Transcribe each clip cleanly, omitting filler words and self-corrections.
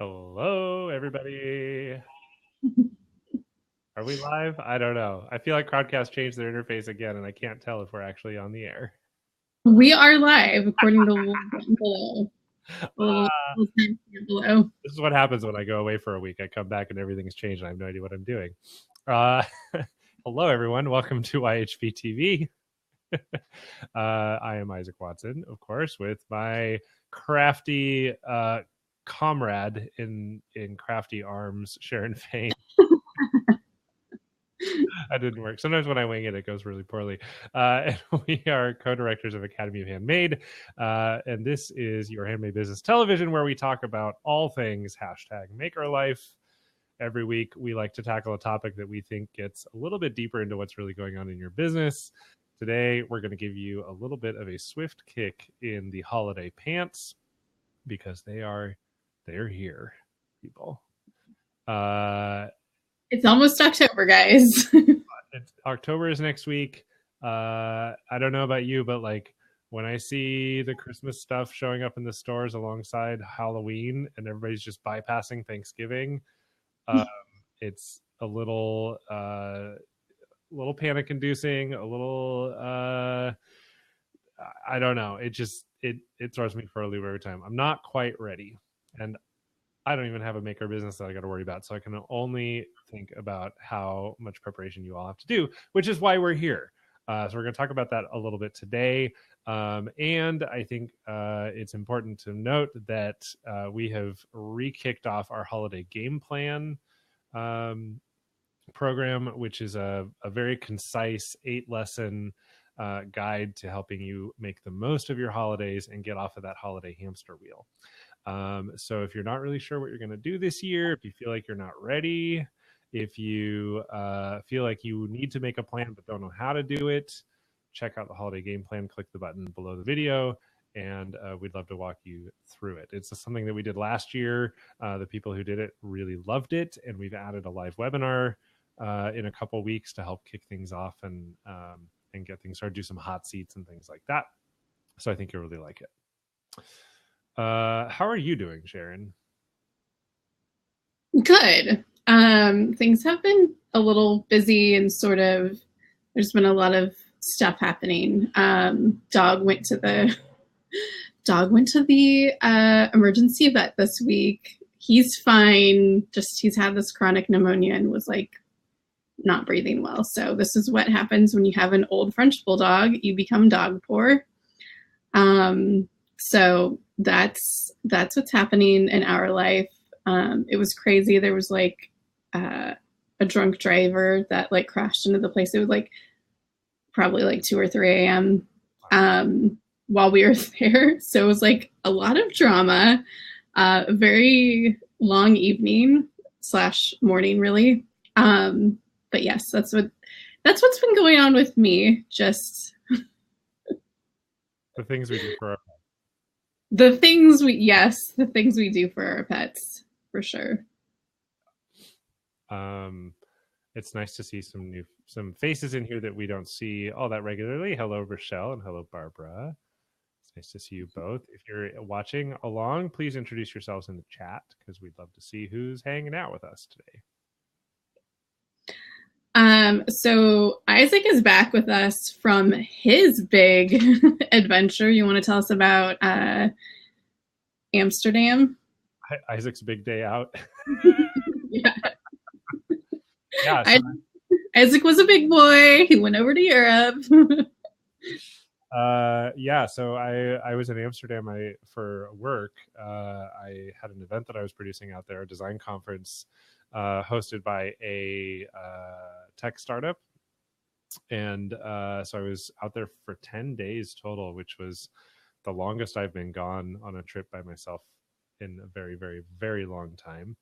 Hello, everybody. Are we live? I don't know. I feel like Crowdcast changed their interface again, and I can't tell if we're actually on the air. We are live according to the little button below. The little timestamp below. This is what happens when I go away for a week. I come back and everything's changed, and I have no idea what I'm doing. Hello, everyone. Welcome to YHB TV. I am Isaac Watson, of course, with my crafty comrade in crafty arms, Sharon Fain. That didn't work. Sometimes when I wing it, it goes really poorly. And we are co-directors of Academy of Handmade. And this is your Handmade Business Television, where we talk about all things #make our life. Every week, we like to tackle a topic that we think gets a little bit deeper into what's really going on in your business. Today, we're going to give you a little bit of a swift kick in the holiday pants because they're here, people. It's almost October, guys. October is next week. I don't know about you, but like when I see the Christmas stuff showing up in the stores alongside Halloween and everybody's just bypassing Thanksgiving, it's a little panic inducing, a little I don't know. It throws me for a loop every time. I'm not quite ready. And I don't even have a maker business that I got to worry about. So I can only think about how much preparation you all have to do, which is why we're here. So we're going to talk about that a little bit today. And I think it's important to note that we have re-kicked off our holiday game plan program, which is a very concise 8-lesson guide to helping you make the most of your holidays and get off of that holiday hamster wheel. So if you're not really sure what you're going to do this year, if you feel like you're not ready, if you feel like you need to make a plan but don't know how to do it, check out the holiday game plan, click the button below the video, and we'd love to walk you through it. It's something that we did last year. The people who did it really loved it, and we've added a live webinar in a couple weeks to help kick things off and get things started, do some hot seats and things like that. So I think you'll really like it. How are you doing, Sharon? Good. Things have been a little busy and there's been a lot of stuff happening. Dog went to the emergency vet this week. He's fine. Just he's had this chronic pneumonia and was like not breathing well. So this is what happens when you have an old French bulldog. You become dog poor. So that's what's happening in our life. It was crazy. There was like a drunk driver that like crashed into the place. It was like probably like 2 or 3 a.m. While we were there. So it was like a lot of drama, a very long evening / morning really. But yes, that's what's been going on with me. Just the things we do for our the things we do for our pets, for sure. It's nice to see some faces in here that we don't see all that regularly. Hello, Rochelle, and hello, Barbara. It's nice to see you both. If you're watching along, please introduce yourselves in the chat because we'd love to see who's hanging out with us today. So Isaac is back with us from his big adventure. You want to tell us about Amsterdam? Isaac's big day out. Yeah. Yeah. So Isaac was a big boy. He went over to Europe. Yeah. So I was in Amsterdam for work. I had an event that I was producing out there, a design conference hosted by a tech startup. And so I was out there for 10 days total, which was the longest I've been gone on a trip by myself in a very, very, very long time.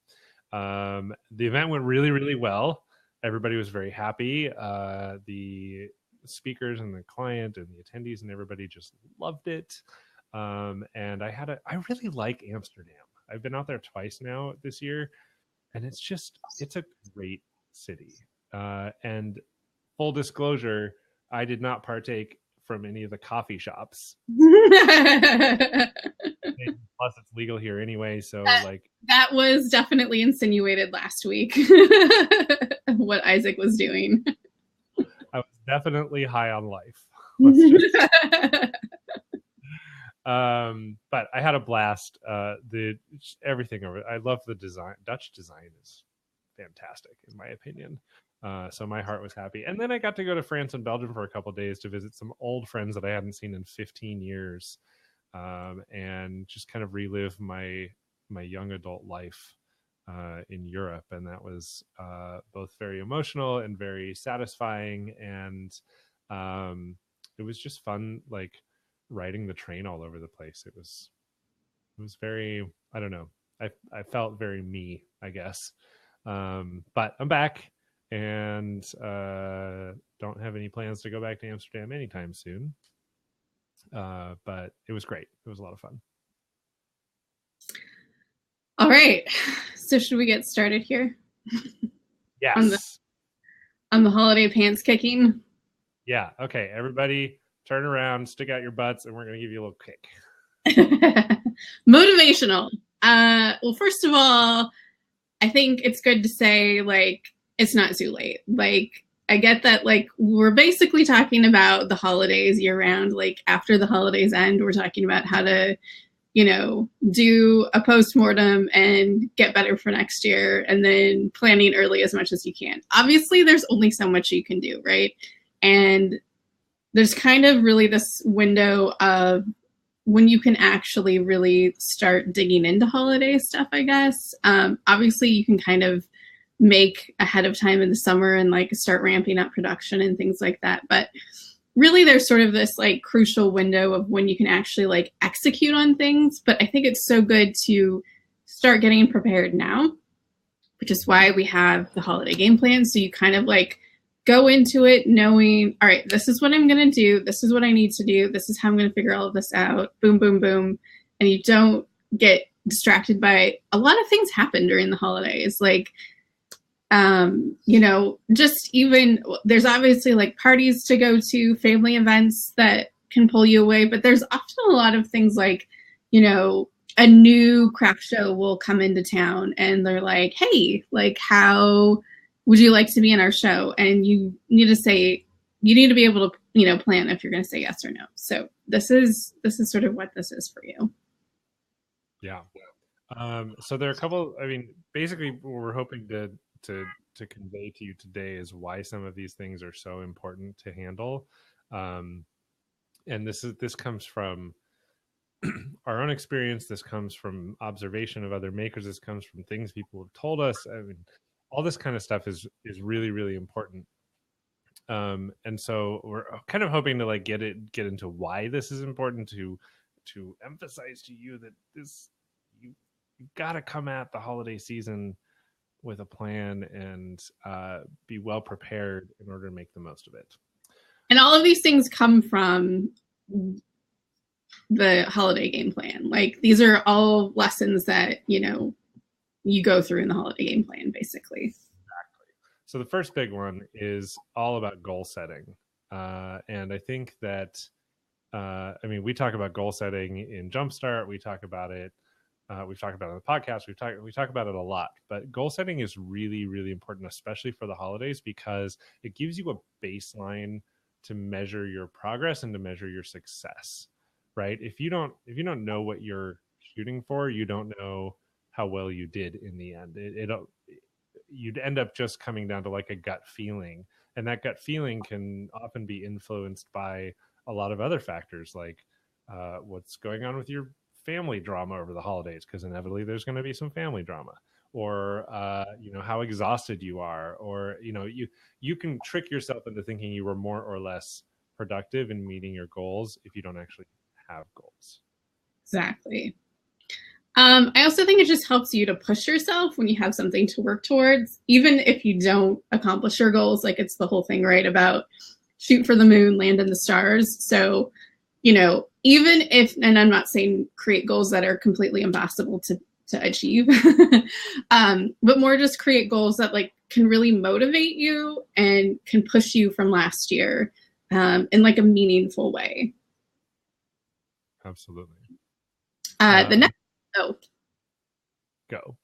The event went really, really well. Everybody was very happy. The speakers and the client and the attendees and everybody just loved it. And I really like Amsterdam. I've been out there twice now this year, and it's a great city. And full disclosure, I did not partake from any of the coffee shops. They Plus, it's legal here anyway. So that was definitely insinuated last week. What Isaac was doing. I was definitely high on life. But I had a blast. Everything over. I love the design. Dutch design is fantastic, in my opinion. So my heart was happy. And then I got to go to France and Belgium for a couple of days to visit some old friends that I hadn't seen in 15 years, and just kind of relive my young adult life in Europe. And that was both very emotional and very satisfying. And it was just fun, like riding the train all over the place. It was very, I don't know. I felt very me, I guess. But I'm back and don't have any plans to go back to Amsterdam anytime soon. But it was great. It was a lot of fun. All right. So should we get started here? Yes. On the holiday pants kicking? Yeah. Okay. Everybody turn around, stick out your butts, and we're going to give you a little kick. Motivational. Well, first of all, I think it's good to say, like, it's not too late. Like, I get that, like, we're basically talking about the holidays year round. Like, after the holidays end, we're talking about how to, do a postmortem and get better for next year, and then planning early as much as you can. Obviously, there's only so much you can do, right? And there's kind of really this window of when you can actually really start digging into holiday stuff, I guess. Obviously, you can kind of make ahead of time in the summer and like start ramping up production and things like that. But really, there's sort of this like crucial window of when you can actually like execute on things. But I think it's so good to start getting prepared now, which is why we have the holiday game plan. So you kind of like go into it knowing, all right, this is what I'm going to do. This is what I need to do. This is how I'm going to figure all of this out. Boom, boom, boom. And you don't get distracted by a lot of things happen during the holidays. Like, just even there's obviously like parties to go to, family events that can pull you away. But there's often a lot of things like, a new craft show will come into town and they're like, hey, like, how would you like to be in our show? And you need to be able to, plan if you're going to say yes or no. So this is sort of what this is for you. Yeah. So there are a couple, basically what we're hoping to convey to you today is why some of these things are so important to handle. And this comes from our own experience. This comes from observation of other makers. This comes from things people have told us. All this kind of stuff is really, really important. And so we're kind of hoping to like get into why this is important, to emphasize to you that you got to come at the holiday season with a plan and be well prepared in order to make the most of it. And all of these things come from the holiday game plan. Like, these are all lessons that, you go through in the holiday game plan, basically. Exactly. So the first big one is all about goal setting. And I think that, we talk about goal setting in Jumpstart. We talk about it. We've talked about it on the podcast. We talk about it a lot, but goal setting is really, really important, especially for the holidays, because it gives you a baseline to measure your progress and to measure your success, right? If you don't know what you're shooting for, you don't know how well you did in the end. You'd end up just coming down to like a gut feeling, and that gut feeling can often be influenced by a lot of other factors, like what's going on with your family drama over the holidays, because inevitably there's going to be some family drama, or how exhausted you are, or you can trick yourself into thinking you were more or less productive in meeting your goals if you don't actually have goals. Exactly. I also think it just helps you to push yourself when you have something to work towards, even if you don't accomplish your goals. Like, it's the whole thing, right, about shoot for the moon, land in the stars. So, even if, and I'm not saying create goals that are completely impossible to achieve, but more just create goals that like can really motivate you and can push you from last year in like a meaningful way. Absolutely. The next Oh, Go.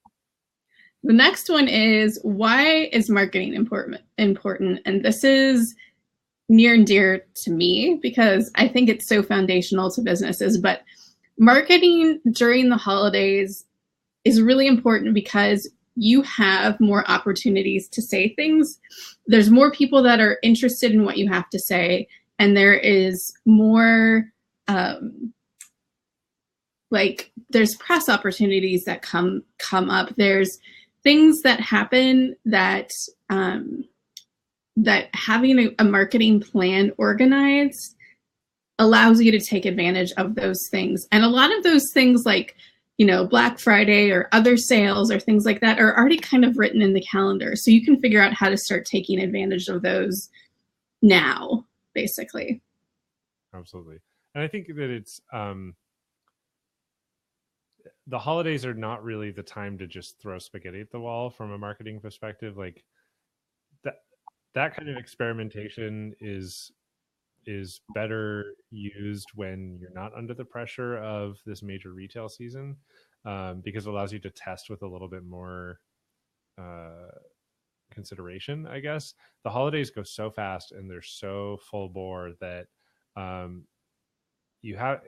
the next one is, why is marketing important? And this is near and dear to me because I think it's so foundational to businesses. But marketing during the holidays is really important because you have more opportunities to say things. There's more people that are interested in what you have to say, and there is more there's press opportunities that come up. There's things that happen that that having a marketing plan organized allows you to take advantage of those things. And a lot of those things, like, you know, Black Friday or other sales or things like that, are already kind of written in the calendar. So you can figure out how to start taking advantage of those now, basically. Absolutely. And I think that it's the holidays are not really the time to just throw spaghetti at the wall from a marketing perspective. Like that kind of experimentation is better used when you're not under the pressure of this major retail season, because it allows you to test with a little bit more consideration, I guess. The holidays go so fast and they're so full bore that you have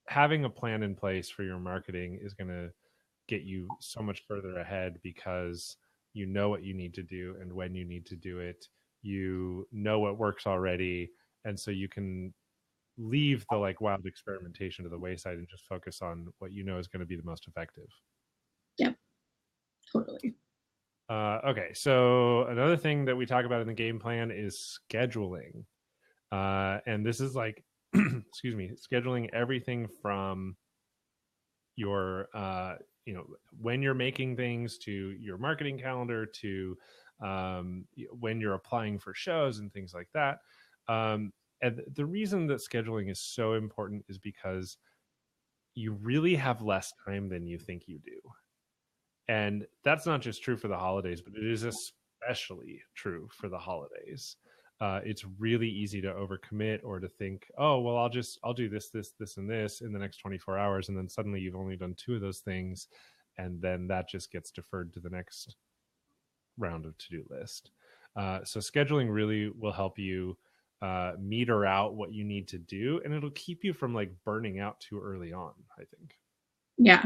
having a plan in place for your marketing is going to get you so much further ahead, because you know what you need to do and when you need to do it. You know what works already, and so you can leave the like wild experimentation to the wayside and just focus on what you know is going to be the most effective. Yep, totally. Okay, so another thing that we talk about in the game plan is scheduling, and this is like excuse me, scheduling everything from your you know, when you're making things, to your marketing calendar, to when you're applying for shows and things like that. And the reason that scheduling is so important is because you really have less time than you think you do. And that's not just true for the holidays, but it is especially true for the holidays. It's really easy to overcommit, or to think, oh, well, I'll do this, and this in the next 24 hours. And then suddenly you've only done 2 of those things. And then that just gets deferred to the next round of to-do list. So scheduling really will help you meter out what you need to do, and it'll keep you from like burning out too early on, I think. Yeah.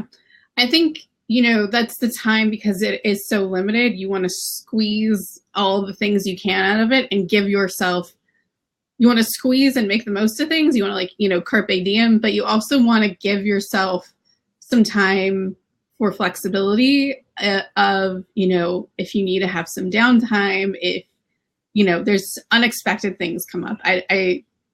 I think, you know, that's the time, because it is so limited. You want to squeeze all the things you can out of it and give yourself, you want to squeeze and make the most of things. You want to, like, you know, carpe diem, but you also want to give yourself some time for flexibility of, you know, if you need to have some downtime, if, you know, there's unexpected things come up.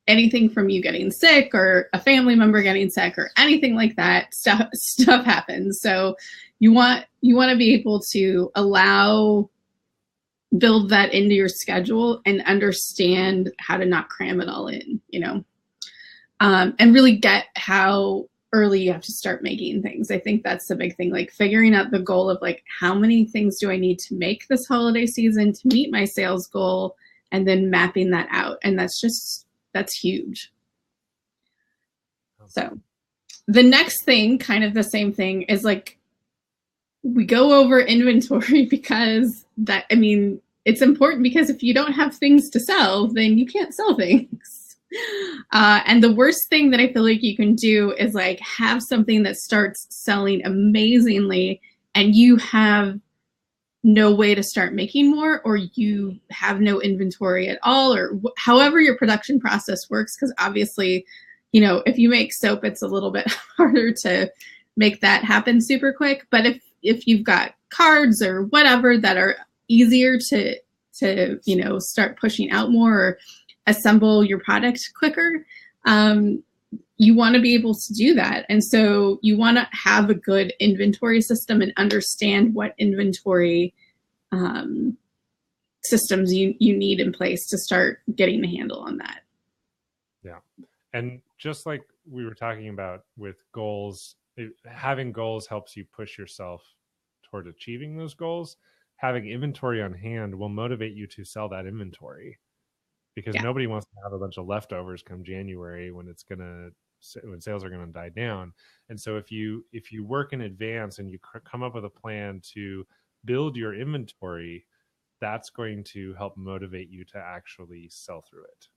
Anything from you getting sick or a family member getting sick or anything like that, stuff happens. So you want to be able to build that into your schedule and understand how to not cram it all in, you know, and really get how early you have to start making things. I think that's the big thing, like figuring out the goal of like, how many things do I need to make this holiday season to meet my sales goal, and then mapping that out. And that's huge. So the next thing, kind of the same thing, is like, we go over inventory because that, I mean, it's important, because if you don't have things to sell, then you can't sell things. And the worst thing that I feel like you can do is like have something that starts selling amazingly and you have no way to start making more, or you have no inventory at all, or however your production process works. Because obviously, you know, if you make soap, it's a little bit harder to make that happen super quick. But if you've got cards or whatever that are easier to you know, start pushing out more or assemble your product quicker, you want to be able to do that. And so you want to have a good inventory system and understand what inventory systems you need in place to start getting a handle on that. Yeah. And just like we were talking about with goals, having goals helps you push yourself toward achieving those goals. Having inventory on hand will motivate you to sell that inventory, because nobody wants to have a bunch of leftovers come January when it's going to when sales are going to die down. And so if you work in advance and you come up with a plan to build your inventory, that's going to help motivate you to actually sell through it.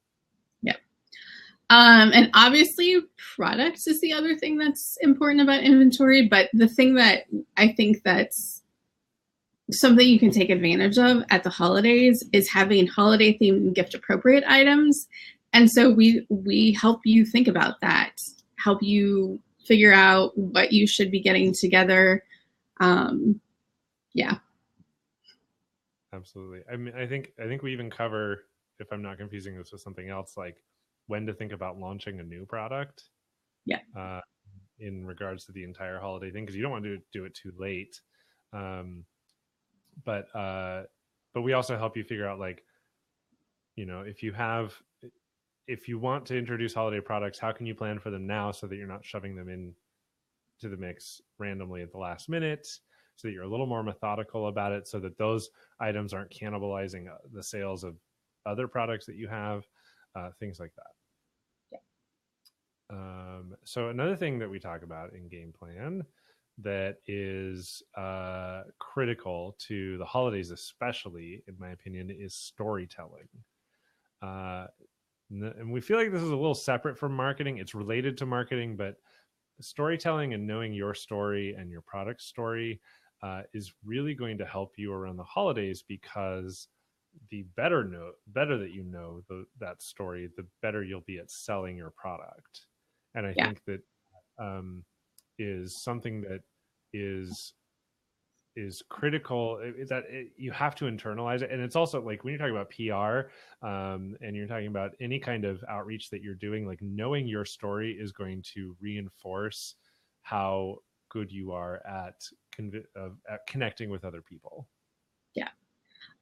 Yeah. And obviously products is the other thing that's important about inventory. But the thing that I think that's something you can take advantage of at the holidays is having holiday themed and gift appropriate items. And so we help you think about that, help you figure out what you should be getting together. Yeah. Absolutely. I mean, I think we even cover, if I'm not confusing this with something else, like when to think about launching a new product. Yeah. In regards to the entire holiday thing, because you don't want to do it too late. But we also help you figure out, like, you know, if you want to introduce holiday products, how can you plan for them now so that you're not shoving them in to the mix randomly at the last minute, so that you're a little more methodical about it, so that those items aren't cannibalizing the sales of other products that you have, things like that. Yeah. So another thing that we talk about in game plan that is critical to the holidays, especially in my opinion, is storytelling. And we feel like this is a little separate from marketing. It's related to marketing, but storytelling and knowing your story and your product story is really going to help you around the holidays, because the better that you know that story, the better you'll be at selling your product. And I think that is something that is critical, you have to internalize it. And it's also like when you're talking about PR and you're talking about any kind of outreach that you're doing, like knowing your story is going to reinforce how good you are at connecting with other people. Yeah.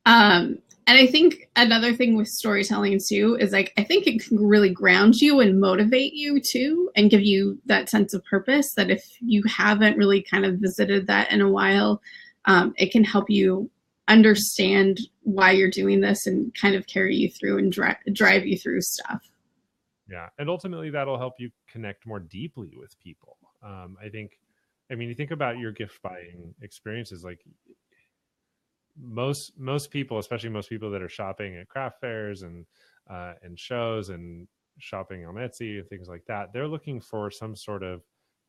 And I think another thing with storytelling too is, like, I think it can really ground you and motivate you too, and give you that sense of purpose that if you haven't really kind of visited that in a while, it can help you understand why you're doing this and kind of carry you through and drive you through stuff. Yeah. And ultimately that'll help you connect more deeply with people. You think about your gift buying experiences, like most people, especially most people that are shopping at craft fairs and shows and shopping on Etsy and things like that, they're looking for some sort of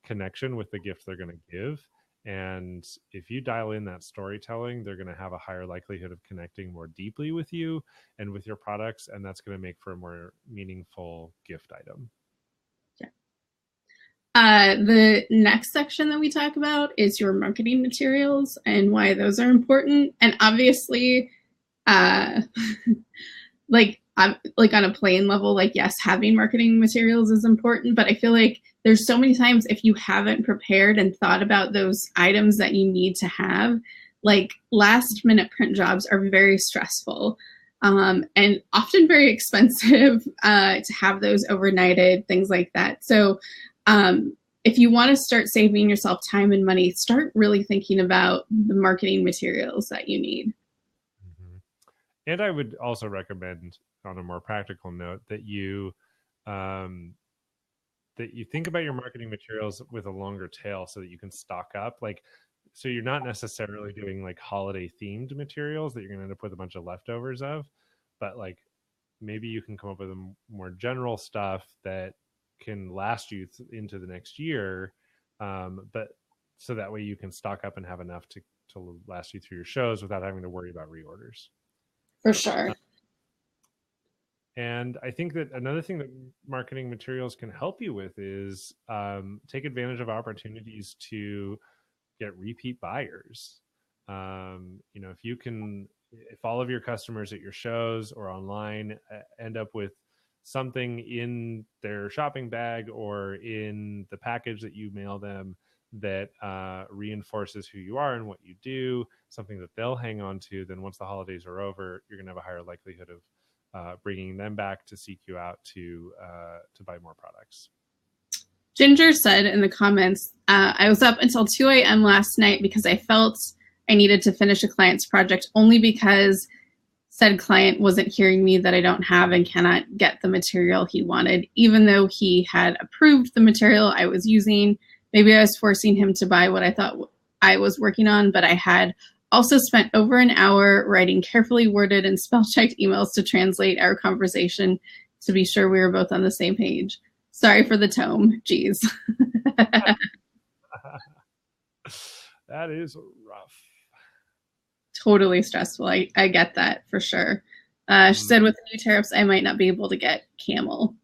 connection with the gift they're going to give. And if you dial in that storytelling, they're going to have a higher likelihood of connecting more deeply with you and with your products. And that's going to make for a more meaningful gift item. The next section that we talk about is your marketing materials and why those are important. And obviously, like on a plain level, like, yes, having marketing materials is important, but I feel like there's so many times if you haven't prepared and thought about those items that you need to have, like last minute print jobs are very stressful. And often very expensive to have those overnighted, things like that. So if you want to start saving yourself time and money, start really thinking about the marketing materials that you need. Mm-hmm. And I would also recommend, on a more practical note, that you think about your marketing materials with a longer tail so that you can stock up. Like, so you're not necessarily doing like holiday themed materials that you're going to end up with a bunch of leftovers of, but like maybe you can come up with a more general stuff that can last you into the next year, but so that way you can stock up and have enough to last you through your shows without having to worry about reorders. For sure. And I think that another thing that marketing materials can help you with is take advantage of opportunities to get repeat buyers. If all of your customers at your shows or online end up with something in their shopping bag or in the package that you mail them that reinforces who you are and what you do, something that they'll hang on to, then once the holidays are over, you're going to have a higher likelihood of bringing them back to seek you out to buy more products. Ginger said in the comments, I was up until 2 a.m. last night because I felt I needed to finish a client's project only because said client wasn't hearing me, that I don't have and cannot get the material he wanted, even though he had approved the material I was using. Maybe I was forcing him to buy what I thought I was working on, but I had also spent over an hour writing carefully worded and spell-checked emails to translate our conversation to be sure we were both on the same page. Sorry for the tome. Geez. That is rough. Totally stressful. I get that for sure. She said with the new tariffs, I might not be able to get camel.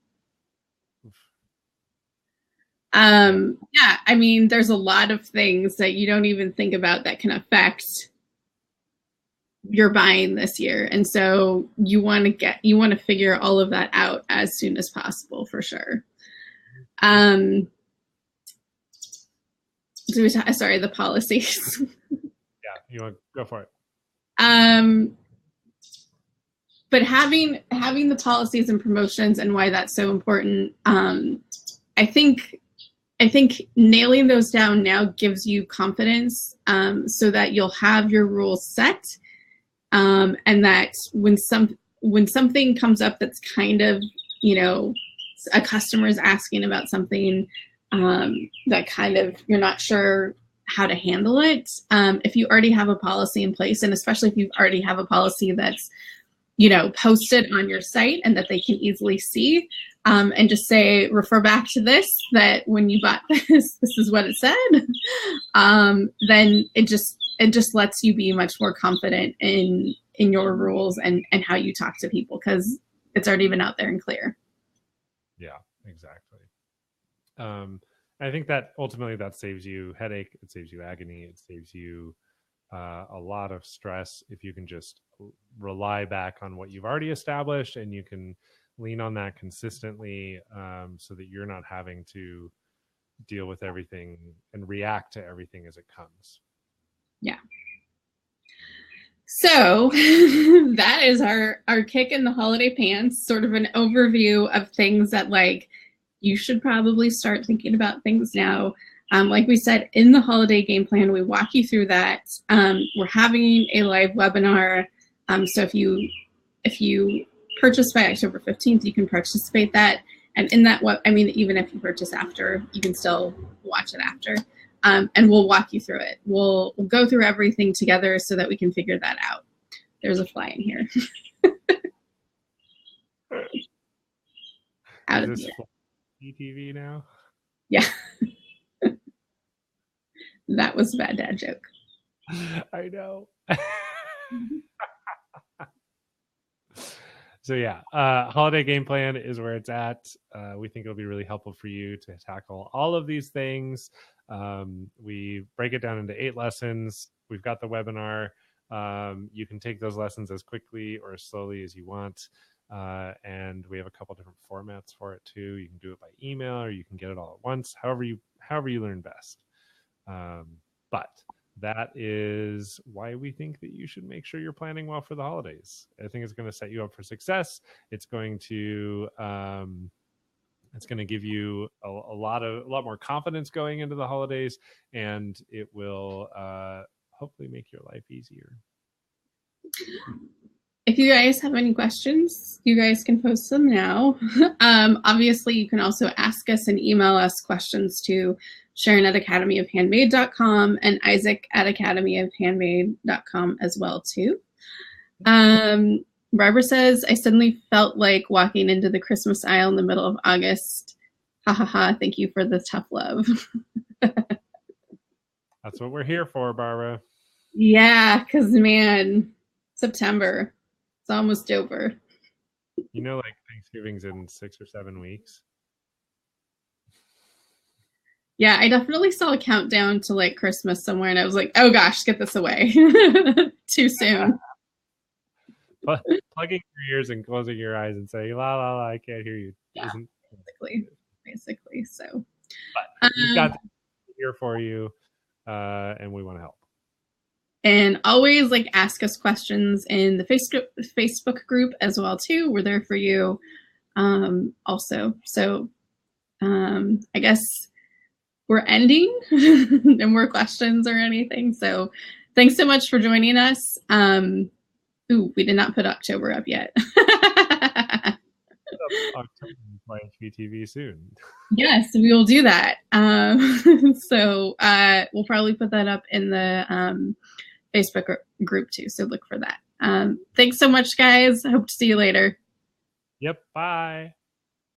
Yeah, I mean, there's a lot of things that you don't even think about that can affect your buying this year. And so you want to figure all of that out as soon as possible for sure. Sorry, the policies. Yeah, you want to go for it. But having the policies and promotions and why that's so important, I think nailing those down now gives you confidence, so that you'll have your rules set, and that when something comes up that's kind of, a customer is asking about something, that kind of you're not sure how to handle it. If you already have a policy in place, and especially if you already have a policy that's, posted on your site and that they can easily see, and just say, refer back to this, that when you bought this is what it said, then it just lets you be much more confident in your rules and how you talk to people, because it's already been out there and clear. Yeah, exactly. I think that ultimately that saves you headache, it saves you agony, it saves you a lot of stress if you can just rely back on what you've already established, and you can lean on that consistently, so that you're not having to deal with everything and react to everything as it comes. Yeah. So that is our kick in the holiday pants, sort of an overview of things that you should probably start thinking about things now. Like we said, in the holiday game plan, we walk you through that. We're having a live webinar. So if you purchase by October 15th, you can participate that. And in that, even if you purchase after, you can still watch it after. And we'll walk you through it. We'll go through everything together so that we can figure that out. There's a fly in here. Out of here. TV now? Yeah. That was a bad dad joke. I know. So yeah, holiday game plan is where it's at. We think it'll be really helpful for you to tackle all of these things. We break it down into 8 lessons. We've got the webinar. You can take those lessons as quickly or as slowly as you want. And we have a couple different formats for it too. You can do it by email, or you can get it all at once, however you learn best. But that is why we think that you should make sure you're planning well for the holidays. I think it's going to set you up for success. It's going to give you a lot more confidence going into the holidays, and it will hopefully make your life easier. If you guys have any questions, you guys can post them now. Obviously, you can also ask us and email us questions to Sharon at academyofhandmade.com and Isaac at academyofhandmade.com as well, too. Barbara says, I suddenly felt like walking into the Christmas aisle in the middle of August. Ha ha ha. Thank you for the tough love. That's what we're here for, Barbara. Yeah, because, man, September. It's almost over. Thanksgiving's in 6 or 7 weeks. Yeah, I definitely saw a countdown to Christmas somewhere, and I was like, oh gosh, get this away. Too soon. Plugging your ears and closing your eyes and saying, la, la, la, I can't hear you. Yeah, basically. So, but we've got here for you, and we want to help. And always ask us questions in the Facebook group as well too. We're there for you also. So I guess we're ending. No more questions or anything. So thanks so much for joining us. Ooh, we did not put October up yet. October YHB TV soon. Yes, we will do that. So we'll probably put that up in the Facebook group too. So look for that. Thanks so much, guys. I hope to see you later. Yep. Bye.